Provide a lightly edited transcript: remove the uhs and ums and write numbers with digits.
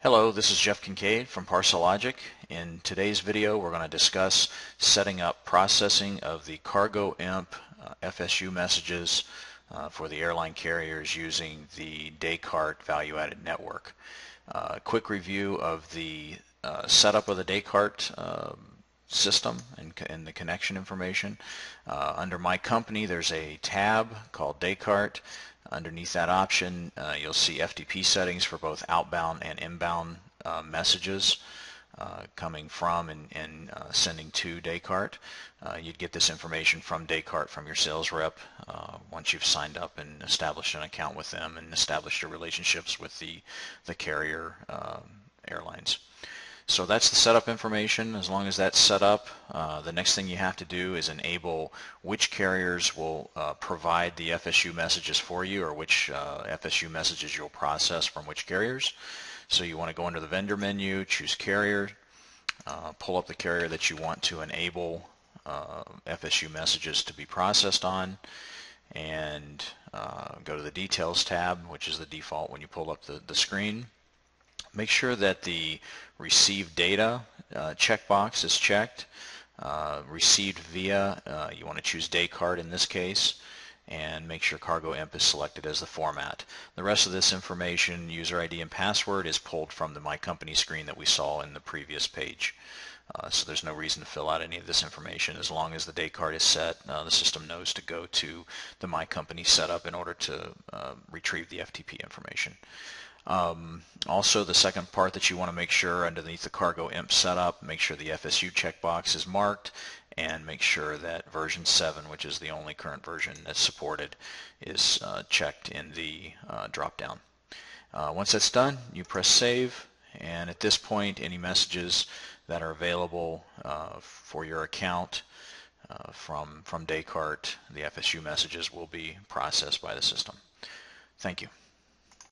Hello, this is Jeff Kincaid from ParcelLogic. In today's video, we're going to discuss setting up processing of the CargoIMP FSU messages for the airline carriers using the Descartes value-added network. Quick review of the setup of the Descartes system and the connection information. Under my company, there's a tab called Descartes. Underneath that option, you'll see FTP settings for both outbound and inbound messages coming from and sending to Descartes. You'd get this information from Descartes from your sales rep once you've signed up and established an account with them and established your relationships with the carrier airlines. So that's the setup information. As long as that's set up, the next thing you have to do is enable which carriers will provide the FSU messages for you, or which FSU messages you'll process from which carriers. So you want to go under the vendor menu, choose carrier, pull up the carrier that you want to enable FSU messages to be processed on, and go to the details tab, which is the default when you pull up the screen. Make sure that the received data checkbox is checked. Received via, you want to choose Descartes in this case, and make sure CargoIMP is selected as the format. The rest of this information, user ID and password, is pulled from the My Company screen that we saw in the previous page. So there's no reason to fill out any of this information. As long as the Descartes is set, the system knows to go to the My Company setup in order to retrieve the FTP information. Also, the second part that you want to make sure underneath the CargoIMP setup, make sure the FSU checkbox is marked, and make sure that version 7, which is the only current version that's supported, is checked in the drop-down. Once that's done, you press save, and at this point, any messages that are available for your account from Descartes, the FSU messages, will be processed by the system. Thank you.